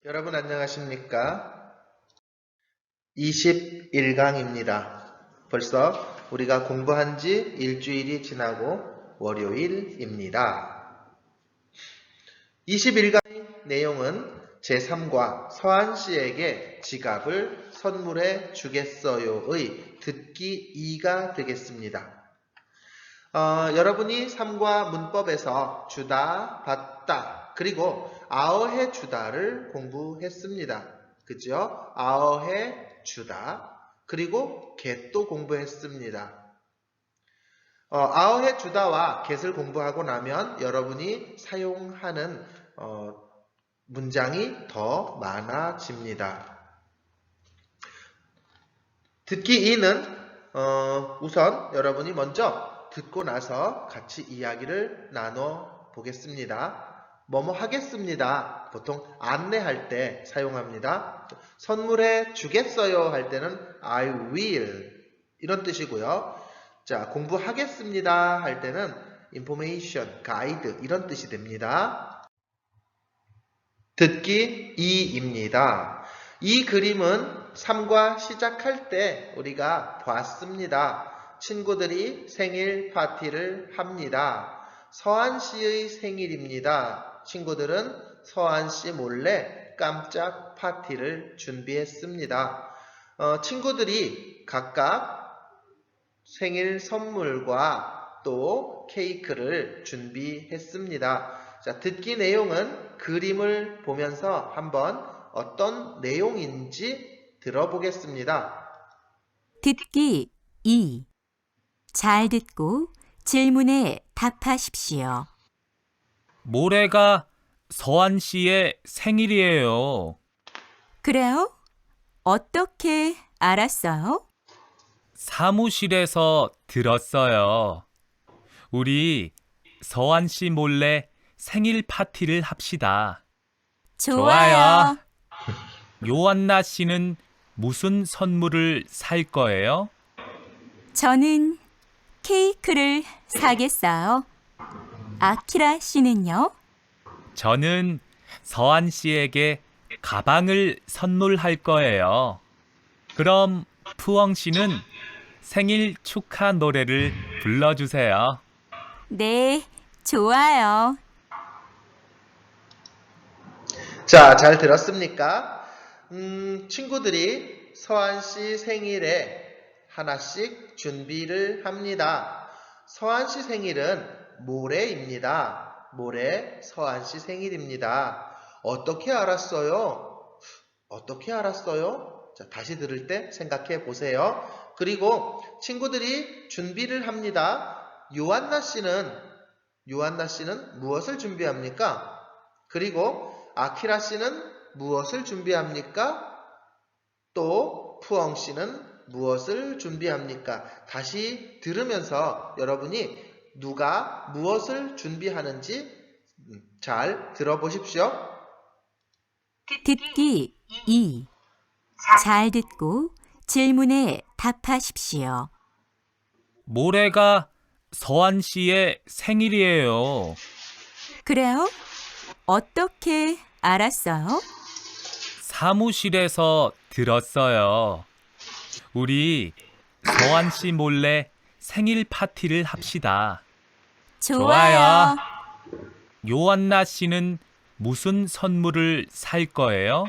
여러분 안녕하십니까? 21강입니다. 벌써 우리가 공부한 지 일주일이 지나고 월요일입니다. 21강의 내용은 제3과 서한 씨에게 지갑을 선물해 주겠어요의 듣기 2가 되겠습니다. 여러분이 3과 문법에서 주다, 받다, 그리고 아어해 주다를 공부했습니다. 그죠? 아어해 주다, 그리고 get도 공부했습니다. 아어해 주다와 get을 공부하고 나면 여러분이 사용하는 문장이 더 많아집니다. 듣기 2는 우선 여러분이 먼저 듣고 나서 같이 이야기를 나눠 보겠습니다. 뭐뭐 하겠습니다. 보통 안내할 때 사용합니다. 선물해 주겠어요 할 때는 I will 이런 뜻이고요. 자, 공부하겠습니다 할 때는 information, guide 이런 뜻이 됩니다. 듣기 2입니다. 이 그림은 3과 시작할 때 우리가 봤습니다. 친구들이 생일 파티를 합니다. 서한 씨의 생일입니다. 친구들은 서한 씨 몰래 깜짝 파티를 준비했습니다. 친구들이 각각 생일 선물과 또 케이크를 준비했습니다. 자, 듣기 내용은 그림을 보면서 한번 어떤 내용인지 들어보겠습니다. 듣기 2. 잘 듣고 질문에 답하십시오. 모레가 서한 씨의 생일이에요. 그래요? 어떻게 알았어요? 사무실에서 들었어요. 우리 서한 씨 몰래 생일 파티를 합시다. 좋아요. 요한나 씨는 무슨 선물을 살 거예요? 저는 케이크를 사겠어요. 아키라 씨는요? 저는 서한 씨에게 가방을 선물할 거예요. 그럼 푸엉 씨는 생일 축하 노래를 불러주세요. 네, 좋아요. 자, 잘 들었습니까? 친구들이 서한 씨 생일에 하나씩 준비를 합니다. 서한 씨 생일은 모레입니다. 모레 서한 씨 생일입니다. 어떻게 알았어요? 어떻게 알았어요? 자, 다시 들을 때 생각해 보세요. 그리고 친구들이 준비를 합니다. 요한나 씨는 무엇을 준비합니까? 그리고 아키라 씨는 무엇을 준비합니까? 또 푸엉 씨는 무엇을 준비합니까? 다시 들으면서 여러분이 누가 무엇을 준비하는지 잘 들어보십시오. 듣기 2. 잘 듣고 질문에 답하십시오. 모레가 서한 씨의 생일이에요. 그래요? 어떻게 알았어요? 사무실에서 들었어요. 우리 서한 씨 몰래 생일 파티를 합시다. 좋아요. 요한나 씨는 무슨 선물을 살 거예요?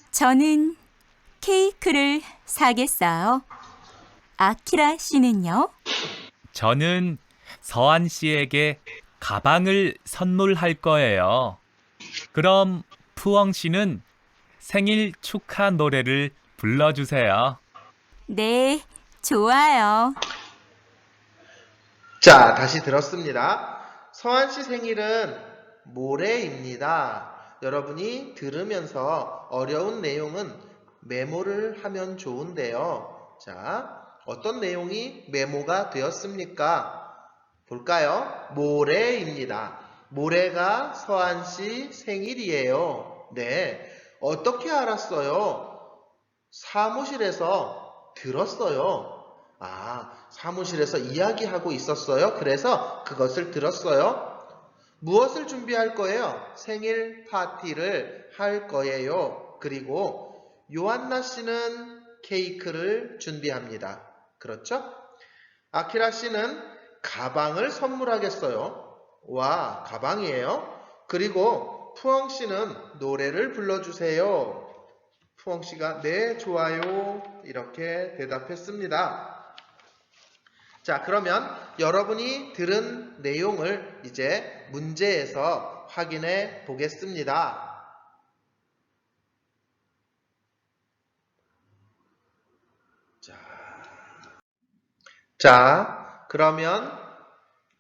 저는 케이크를 사겠어요. 아키라 씨는요? 저는 서한 씨에게 가방을 선물할 거예요. 그럼 푸엉 씨는 생일 축하 노래를 불러주세요. 네, 좋아요. 자, 다시 들었습니다. 서한 씨 생일은 모레입니다. 여러분이 들으면서 어려운 내용은 메모를 하면 좋은데요. 자, 어떤 내용이 메모가 되었습니까? 볼까요? 모레입니다. 모레가 서한 씨 생일이에요. 네. 어떻게 알았어요? 사무실에서 들었어요. 사무실에서 이야기하고 있었어요. 그래서 그것을 들었어요. 무엇을 준비할 거예요? 생일 파티를 할 거예요. 그리고 요한나 씨는 케이크를 준비합니다. 그렇죠? 아키라 씨는 가방을 선물하겠어요. 와, 가방이에요. 그리고 푸엉 씨는 노래를 불러주세요. 푸엉 씨가 네, 좋아요. 이렇게 대답했습니다. 자, 그러면 여러분이 들은 내용을 이제 문제에서 확인해 보겠습니다. 자, 그러면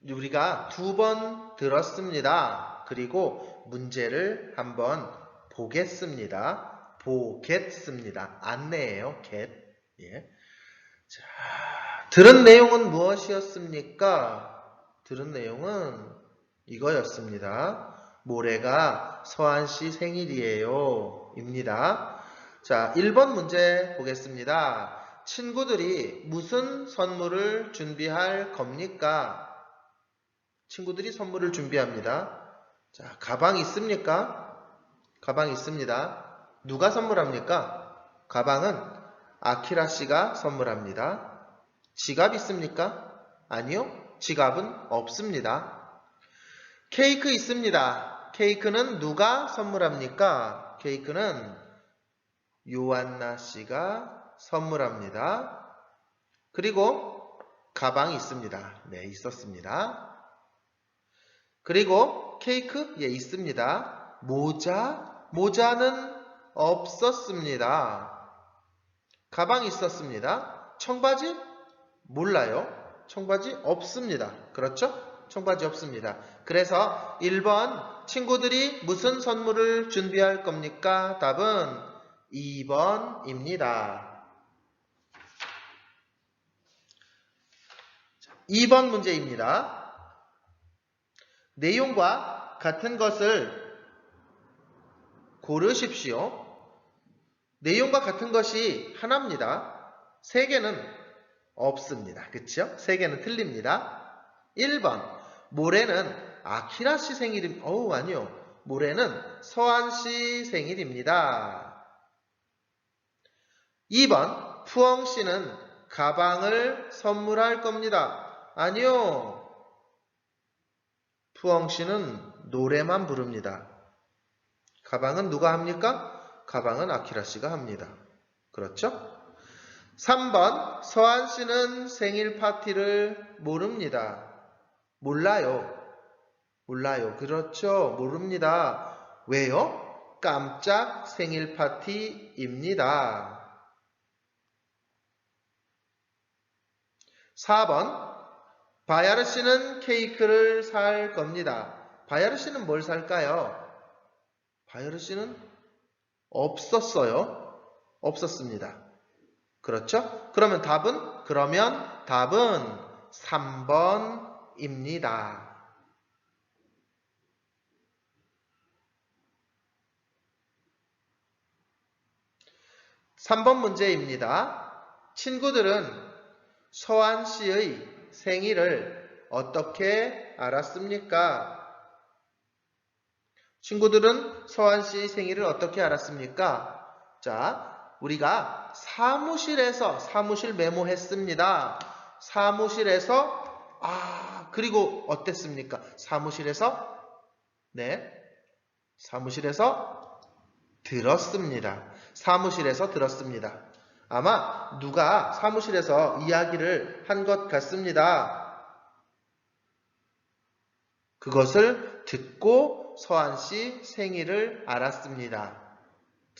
우리가 2번 들었습니다. 그리고 문제를 한번 보겠습니다. 보겠습니다. 안내예요. get. 예. 자, 들은 내용은 무엇이었습니까? 들은 내용은 이거였습니다. 모레가 서한씨 생일이에요. 입니다. 자, 1번 문제 보겠습니다. 친구들이 무슨 선물을 준비할 겁니까? 친구들이 선물을 준비합니다. 자, 가방 있습니까? 가방 있습니다. 누가 선물합니까? 가방은 아키라 씨가 선물합니다. 지갑 있습니까? 아니요. 지갑은 없습니다. 케이크 있습니다. 케이크는 누가 선물합니까? 케이크는 요한나 씨가 선물합니다. 그리고 가방이 있습니다. 네, 있었습니다. 그리고 케이크? 예, 있습니다. 모자는 없었습니다. 가방 있었습니다. 청바지? 몰라요. 청바지 없습니다. 그렇죠? 청바지 없습니다. 그래서 1번 친구들이 무슨 선물을 준비할 겁니까? 답은 2번입니다. 2번 문제입니다. 내용과 같은 것을 고르십시오. 내용과 같은 것이 하나입니다. 3개는 없습니다. 그렇죠? 3개는 틀립니다. 1번 모레는 아키라 씨 생일입니다. 아니요. 모레는 서한 씨 생일입니다. 2번 푸엉 씨는 가방을 선물할 겁니다. 아니요. 푸엉 씨는 노래만 부릅니다. 가방은 누가 합니까? 가방은 아키라 씨가 합니다. 그렇죠? 3번 서한 씨는 생일 파티를 모릅니다. 몰라요. 그렇죠? 모릅니다. 왜요? 깜짝 생일 파티입니다. 4번 바야르 씨는 케이크를 살 겁니다. 바야르 씨는 뭘 살까요? 바야르 씨는 없었습니다. 그렇죠? 그러면 답은 3번입니다. 3번 문제입니다. 친구들은 서한 씨의 생일을 어떻게 알았습니까? 친구들은 서한 씨의 생일을 어떻게 알았습니까? 자, 우리가 사무실 메모했습니다. 그리고 어땠습니까? 사무실에서 들었습니다. 아마 누가 사무실에서 이야기를 한 것 같습니다. 그것을 듣고 서한 씨 생일을 알았습니다.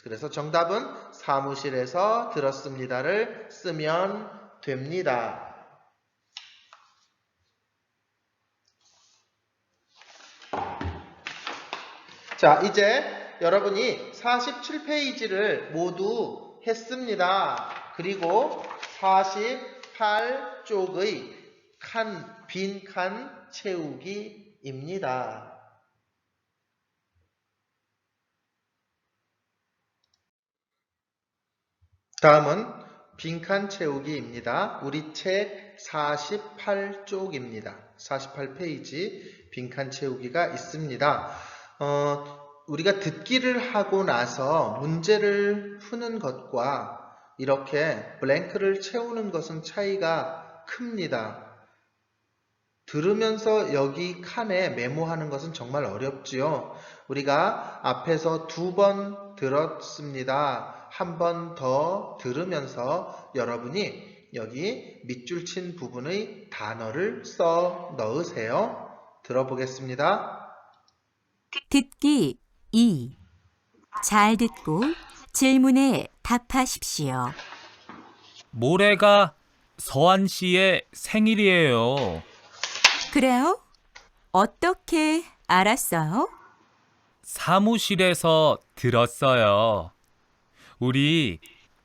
그래서 정답은 사무실에서 들었습니다를 쓰면 됩니다. 자, 이제 여러분이 47페이지를 모두 했습니다. 그리고 48쪽의 빈 칸 채우기입니다. 다음은 빈칸 채우기입니다. 우리 책 48쪽입니다. 48페이지 빈칸 채우기가 있습니다. 우리가 듣기를 하고 나서 문제를 푸는 것과 이렇게 블랭크를 채우는 것은 차이가 큽니다. 들으면서 여기 칸에 메모하는 것은 정말 어렵지요. 우리가 앞에서 2번 들었습니다. 한 번 더 들으면서 여러분이 여기 밑줄 친 부분의 단어를 써 넣으세요. 들어보겠습니다. 듣기 2. 잘 듣고 질문에 답하십시오. 모레가 서한 씨의 생일이에요. 그래요? 어떻게 알았어요? 사무실에서 들었어요. 우리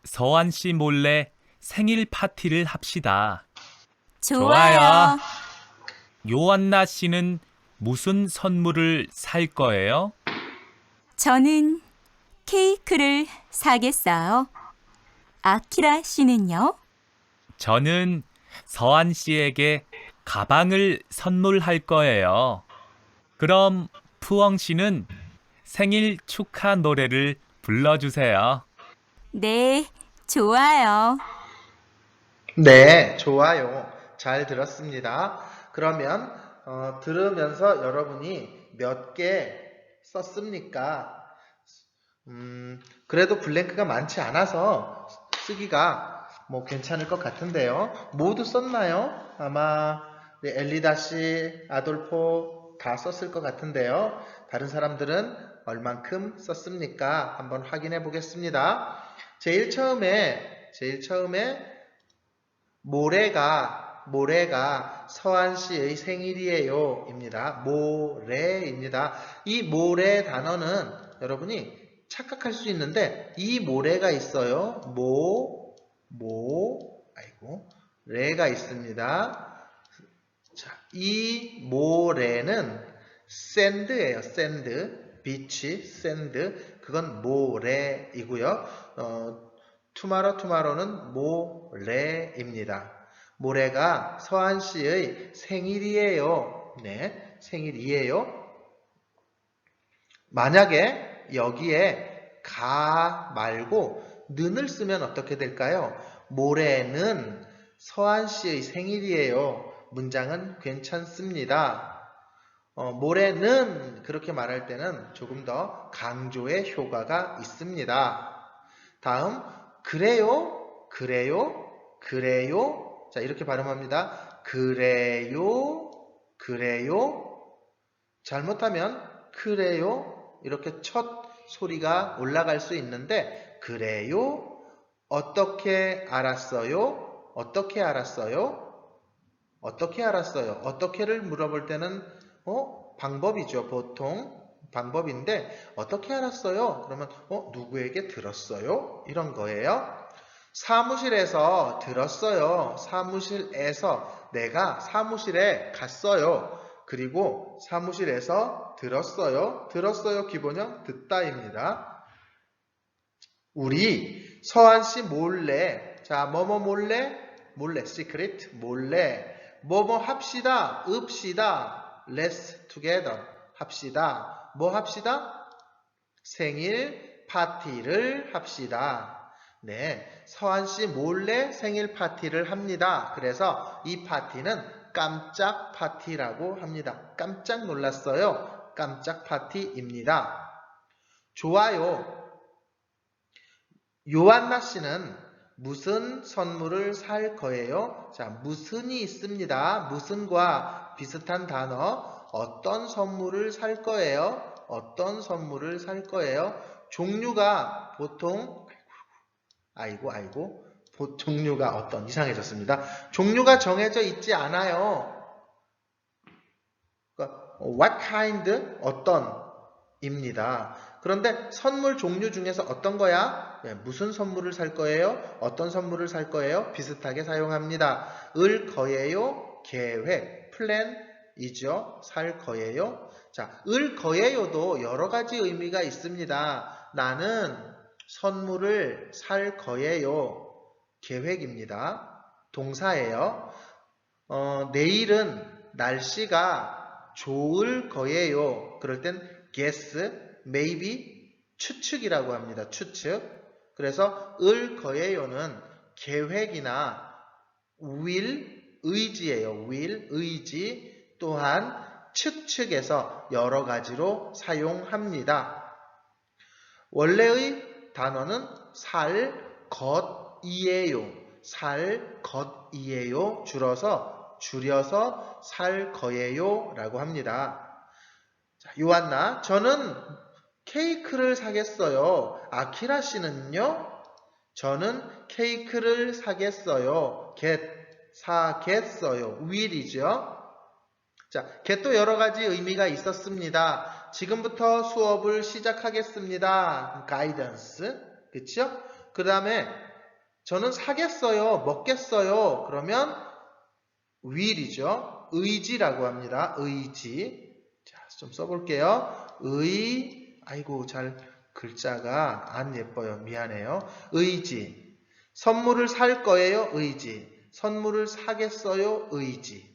서한 씨 몰래 생일 파티를 합시다. 좋아요. 요한나 씨는 무슨 선물을 살 거예요? 저는 케이크를 사겠어요. 아키라 씨는요? 저는 서한 씨에게 가방을 선물할 거예요. 그럼 푸엉 씨는 생일 축하 노래를 불러주세요. 네, 좋아요. 네, 좋아요. 잘 들었습니다. 그러면 들으면서 여러분이 몇 개 썼습니까? 그래도 블랭크가 많지 않아서 쓰기가 뭐 괜찮을 것 같은데요. 모두 썼나요? 아마 엘리다 씨, 아돌포 다 썼을 것 같은데요. 다른 사람들은 얼만큼 썼습니까? 한번 확인해 보겠습니다. 제일 처음에 모레가 서한 씨의 생일이에요 입니다. 모레입니다. 이 모레 단어는 여러분이 착각할 수 있는데 이 모레가 있어요. 레가 있습니다. 자, 이 모레는 샌드예요. 샌드, 비치, 샌드. 그건 모레이고요. 투마로는 모레입니다. 모레가 서한 씨의 생일이에요. 네, 생일이에요. 만약에 여기에 가 말고 는을 쓰면 어떻게 될까요? 모레는 서한 씨의 생일이에요. 문장은 괜찮습니다. 모레는 그렇게 말할 때는 조금 더 강조의 효과가 있습니다. 다음, 그래요. 자, 이렇게 발음합니다. 그래요. 잘못하면 그래요. 이렇게 첫 소리가 올라갈 수 있는데, 그래요. 어떻게 알았어요? 어떻게를 물어볼 때는 방법이죠. 보통 방법인데 어떻게 알았어요? 그러면 누구에게 들었어요? 이런 거예요. 사무실에서 들었어요. 사무실에서 내가 사무실에 갔어요. 그리고 사무실에서 들었어요. 기본형 듣다입니다. 우리 서한 씨 몰래, 자, 뭐뭐 몰래, 시크릿, 몰래, 뭐뭐 합시다, 읍시다, let's together, 합시다. 뭐 합시다? 생일 파티를 합시다. 네, 서한 씨 몰래 생일 파티를 합니다. 그래서 이 파티는 깜짝 파티라고 합니다. 깜짝 놀랐어요. 깜짝 파티입니다. 좋아요. 요한나 씨는 무슨 선물을 살 거예요? 자, 무슨이 있습니다. 무슨과 비슷한 단어. 어떤 선물을 살 거예요? 종류가 보통 종류가 어떤 이상해졌습니다. 종류가 정해져 있지 않아요. 그러니까 what kind 어떤입니다. 그런데 선물 종류 중에서 어떤 거야? 무슨 선물을 살 거예요? 어떤 선물을 살 거예요? 비슷하게 사용합니다. 을 거예요? 계획, 플랜이죠. 살 거예요? 자, 을 거예요도 여러 가지 의미가 있습니다. 나는 선물을 살 거예요. 계획입니다. 동사예요. 내일은 날씨가 좋을 거예요. 그럴 땐 guess, maybe, 추측이라고 합니다. 추측. 그래서 을 거예요는 계획이나 will, 의지예요. will, 의지 또한 추측에서 여러 가지로 사용합니다. 원래의 단어는 살 것이에요. 살 것이에요. 줄여서 살 거예요 라고 합니다. 자, 요한나, 저는 케이크를 사겠어요. 아키라 씨는요? 저는 케이크를 사겠어요. 사겠어요. will이죠. 자, get도 여러 가지 의미가 있었습니다. 지금부터 수업을 시작하겠습니다. guidance. 그쵸? 그 다음에 저는 사겠어요. 먹겠어요. 그러면 will이죠. 의지라고 합니다. 의지. 자, 좀 써볼게요. 아이고, 글자가 안 예뻐요. 미안해요. 의지. 선물을 살 거예요. 의지. 선물을 사겠어요. 의지.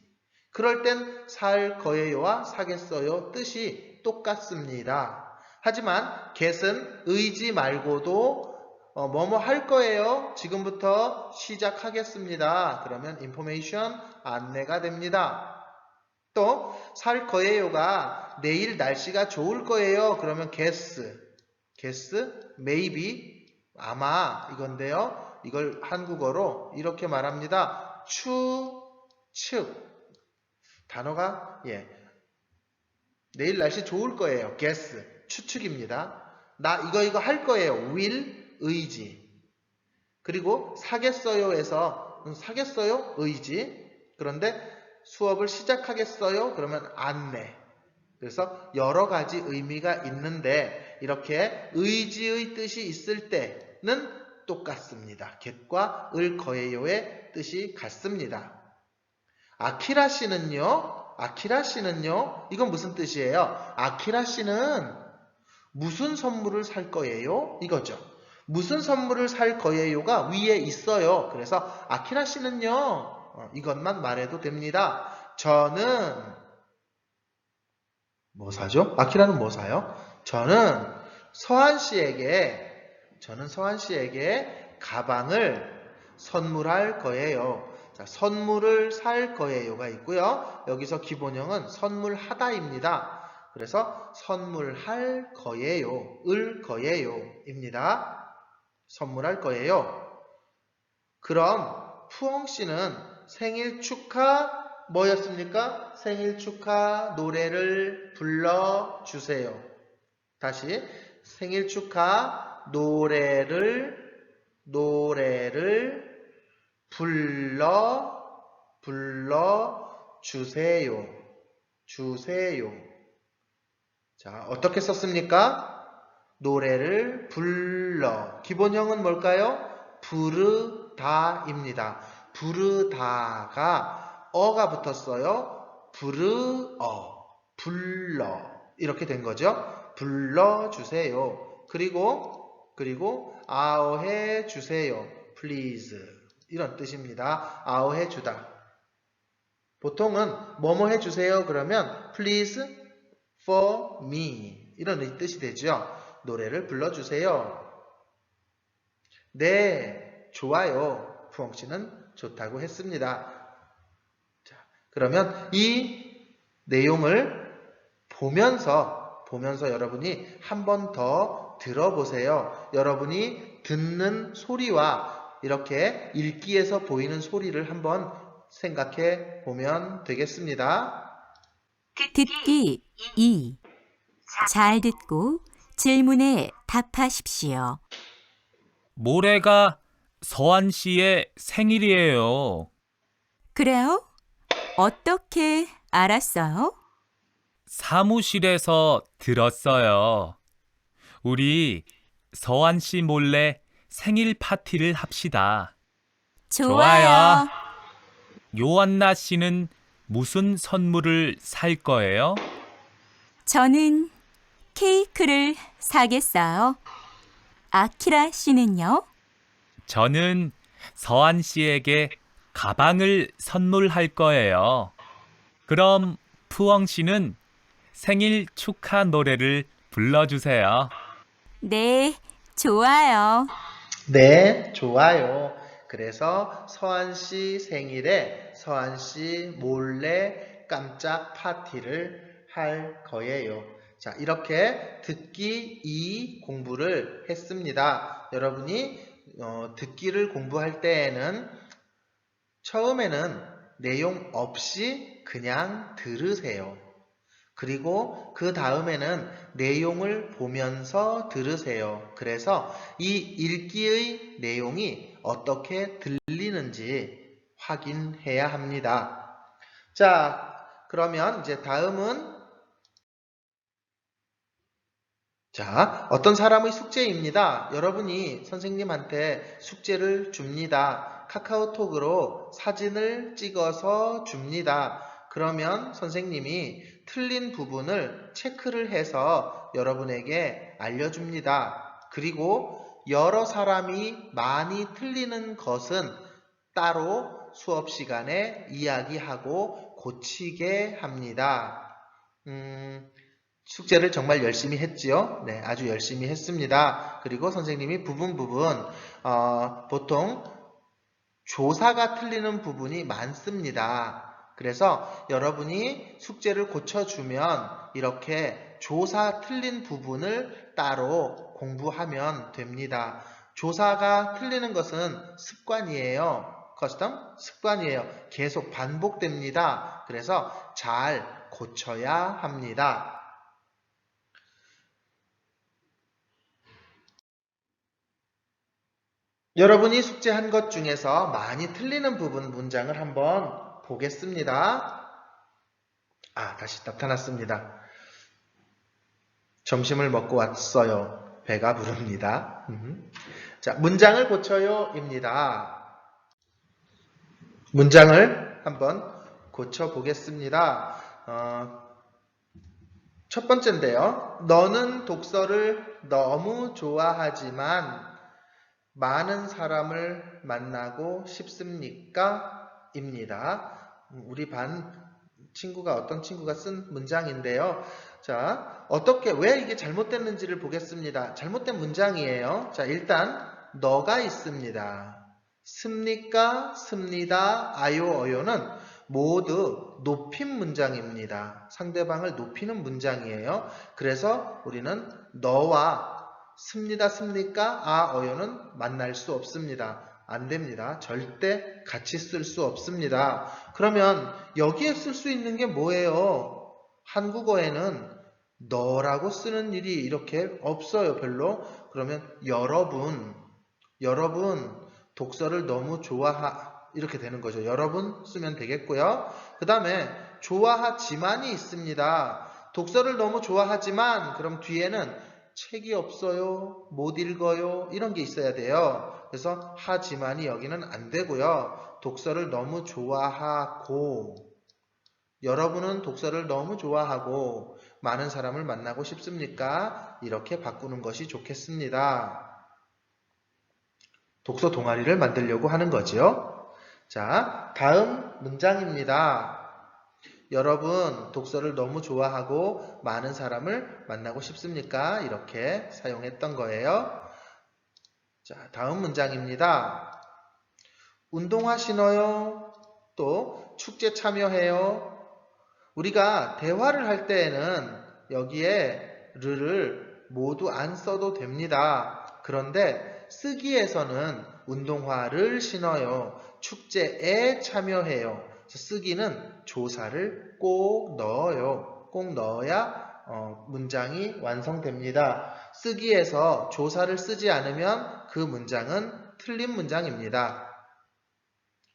그럴 땐 살 거예요와 사겠어요 뜻이 똑같습니다. 하지만 get은 의지 말고도 뭐뭐 할 거예요. 지금부터 시작하겠습니다. 그러면 information 안내가 됩니다. 또 살 거예요가 내일 날씨가 좋을 거예요. 그러면 guess, maybe, 아마 이건데요. 이걸 한국어로 이렇게 말합니다. 추측. 단어가 내일 날씨 좋을 거예요. guess, 추측입니다. 나 이거 할 거예요. will, 의지. 그리고 사겠어요에서 사겠어요? 의지. 그런데 수업을 시작하겠어요? 그러면 안내. 그래서 여러 가지 의미가 있는데 이렇게 의지의 뜻이 있을 때는 똑같습니다. get과 을 거예요의 뜻이 같습니다. 아키라 씨는요? 이건 무슨 뜻이에요? 아키라 씨는 무슨 선물을 살 거예요? 이거죠. 무슨 선물을 살 거예요가 위에 있어요. 그래서 아키라 씨는요? 이것만 말해도 됩니다. 저는 뭐 사죠? 아키라는 뭐 사요? 저는 서한 씨에게 가방을 선물할 거예요. 자, 선물을 살 거예요가 있고요. 여기서 기본형은 선물하다입니다. 그래서 선물할 거예요, 을 거예요입니다. 선물할 거예요. 그럼 푸엉 씨는 생일 축하 뭐였습니까? 생일 축하 노래를 불러주세요. 다시 생일 축하 노래를 주세요. 자, 어떻게 썼습니까? 노래를 기본형은 뭘까요? 부르다입니다. 부르다가 어가 붙었어요. 불러 이렇게 된 거죠. 불러주세요. 그리고 아오해 주세요. please 이런 뜻입니다. 아오해 주다. 보통은 뭐뭐 해주세요 그러면 please for me 이런 뜻이 되죠. 노래를 불러주세요. 네, 좋아요. 푸엉씨는 좋다고 했습니다. 자, 그러면 이 내용을 보면서 여러분이 한 번 더 들어보세요. 여러분이 듣는 소리와 이렇게 읽기에서 보이는 소리를 한번 생각해 보면 되겠습니다. 듣기 2. 잘 듣고 질문에 답하십시오. 모레가 서한 씨의 생일이에요. 그래요? 어떻게 알았어요? 사무실에서 들었어요. 우리 서한 씨 몰래 생일 파티를 합시다. 좋아요. 요한나 씨는 무슨 선물을 살 거예요? 저는 케이크를 사겠어요. 아키라 씨는요? 저는 서한 씨에게 가방을 선물할 거예요. 그럼 푸엉 씨는 생일 축하 노래를 불러주세요. 네, 좋아요. 네, 좋아요. 그래서 서한 씨 생일에 서한 씨 몰래 깜짝 파티를 할 거예요. 자, 이렇게 듣기 2 공부를 했습니다. 여러분이 듣기를 공부할 때에는 처음에는 내용 없이 그냥 들으세요. 그리고 그 다음에는 내용을 보면서 들으세요. 그래서 이 읽기의 내용이 어떻게 들리는지 확인해야 합니다. 자, 그러면 이제 다음은 어떤 사람의 숙제입니다. 여러분이 선생님한테 숙제를 줍니다. 카카오톡으로 사진을 찍어서 줍니다. 그러면 선생님이 틀린 부분을 체크를 해서 여러분에게 알려줍니다. 그리고 여러 사람이 많이 틀리는 것은 따로 수업 시간에 이야기하고 고치게 합니다. 숙제를 정말 열심히 했지요? 네, 아주 열심히 했습니다. 그리고 선생님이 부분 보통 조사가 틀리는 부분이 많습니다. 그래서 여러분이 숙제를 고쳐주면 이렇게 조사 틀린 부분을 따로 공부하면 됩니다. 조사가 틀리는 것은 습관이에요. 커스텀 습관이에요. 계속 반복됩니다. 그래서 잘 고쳐야 합니다. 여러분이 숙제한 것 중에서 많이 틀리는 부분 문장을 한번 보겠습니다. 다시 나타났습니다. 점심을 먹고 왔어요. 배가 부릅니다. 자, 문장을 고쳐요입니다. 문장을 한번 고쳐보겠습니다. 첫 번째인데요. 너는 독서를 너무 좋아하지만 많은 사람을 만나고 싶습니까? 입니다. 우리 반 어떤 친구가 쓴 문장인데요. 자, 왜 이게 잘못됐는지를 보겠습니다. 잘못된 문장이에요. 자, 일단 너가 있습니다. 습니까? 습니다. 아요, 어요는 모두 높임 문장입니다. 상대방을 높이는 문장이에요. 그래서 우리는 너와 습니다, 습니까? 어요는 만날 수 없습니다. 안 됩니다. 절대 같이 쓸 수 없습니다. 그러면 여기에 쓸 수 있는 게 뭐예요? 한국어에는 너라고 쓰는 일이 이렇게 없어요, 별로. 그러면 여러분 독서를 너무 이렇게 되는 거죠. 여러분 쓰면 되겠고요. 그 다음에 좋아하지만이 있습니다. 독서를 너무 좋아하지만 그럼 뒤에는 책이 없어요, 못 읽어요, 이런 게 있어야 돼요. 그래서 하지만이 여기는 안 되고요. 독서를 너무 좋아하고, 여러분은 독서를 너무 좋아하고 많은 사람을 만나고 싶습니까? 이렇게 바꾸는 것이 좋겠습니다. 독서 동아리를 만들려고 하는 거지요. 자, 다음 문장입니다. 여러분 독서를 너무 좋아하고 많은 사람을 만나고 싶습니까? 이렇게 사용했던 거예요. 자, 다음 문장입니다. 운동화 신어요? 또 축제 참여해요? 우리가 대화를 할 때에는 여기에 르를 모두 안 써도 됩니다. 그런데 쓰기에서는 운동화를 신어요. 축제에 참여해요. 쓰기는 조사를 꼭 넣어요. 꼭 넣어야 문장이 완성됩니다. 쓰기에서 조사를 쓰지 않으면 그 문장은 틀린 문장입니다.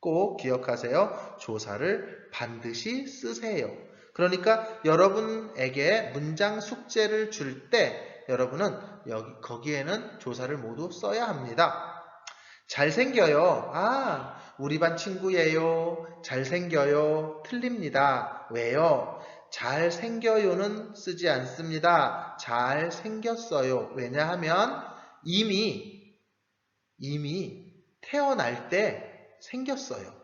꼭 기억하세요. 조사를 반드시 쓰세요. 그러니까 여러분에게 문장 숙제를 줄 때 여러분은 거기에는 조사를 모두 써야 합니다. 잘생겨요. 우리 반 친구예요. 잘생겨요. 틀립니다. 왜요? 잘생겨요는 쓰지 않습니다. 잘생겼어요. 왜냐하면 이미 태어날 때 생겼어요.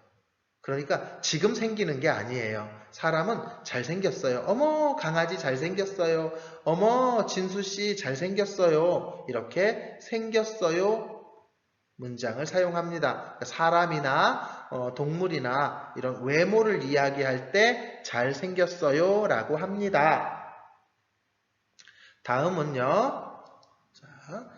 그러니까 지금 생기는 게 아니에요. 사람은 잘생겼어요. 어머, 강아지 잘생겼어요. 어머, 진수씨 잘생겼어요. 이렇게 생겼어요 문장을 사용합니다. 그러니까 사람이나 동물이나 이런 외모를 이야기할 때 잘생겼어요 라고 합니다. 다음은요. 자,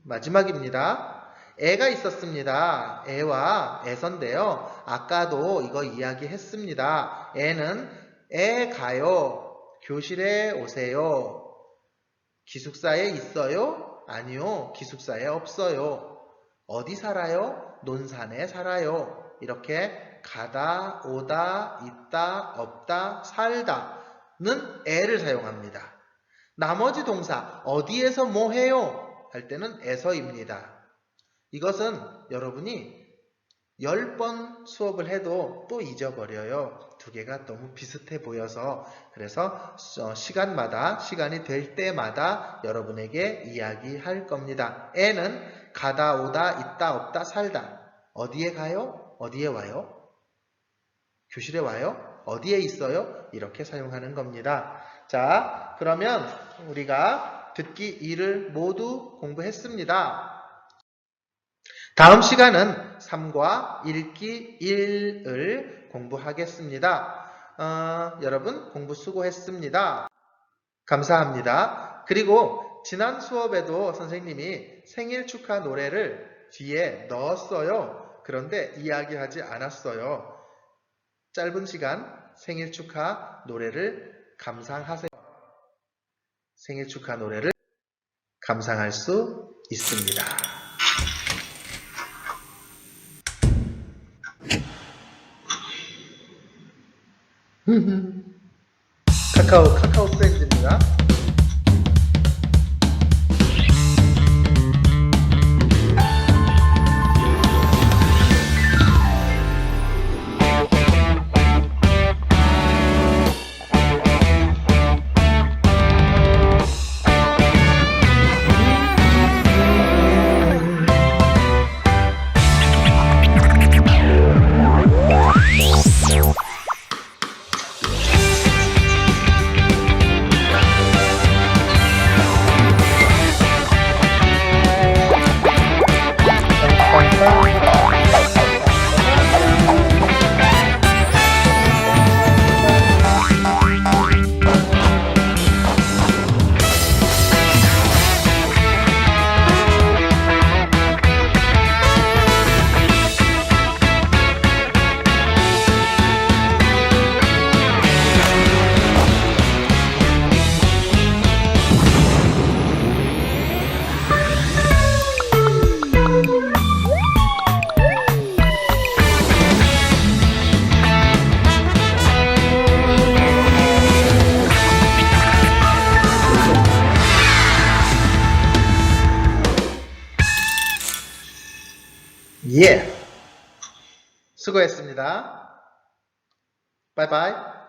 마지막입니다. 애가 있었습니다. 애와 애선데요. 아까도 이거 이야기했습니다. 애는 애 가요. 교실에 오세요. 기숙사에 있어요? 아니요. 기숙사에 없어요. 어디 살아요? 논산에 살아요. 이렇게 가다, 오다, 있다, 없다, 살다는 애를 사용합니다. 나머지 동사 어디에서 뭐 해요? 할 때는 에서입니다. 이것은 여러분이 10번 수업을 해도 또 잊어버려요. 두 개가 너무 비슷해 보여서. 그래서 시간이 될 때마다 여러분에게 이야기할 겁니다. 애는 가다, 오다, 있다, 없다, 살다. 어디에 가요? 어디에 와요? 교실에 와요? 어디에 있어요? 이렇게 사용하는 겁니다. 자, 그러면 우리가 듣기 2를 모두 공부했습니다. 다음 시간은 3과 읽기 1을 공부하겠습니다. 여러분 공부 수고했습니다. 감사합니다. 그리고 지난 수업에도 선생님이 생일 축하 노래를 뒤에 넣었어요. 그런데 이야기하지 않았어요. 짧은 시간 생일 축하 노래를 감상하세요. 생일 축하 노래를 감상할 수 있습니다. 카카오 프렌즈입니다. 예. 수고했습니다. 바이바이.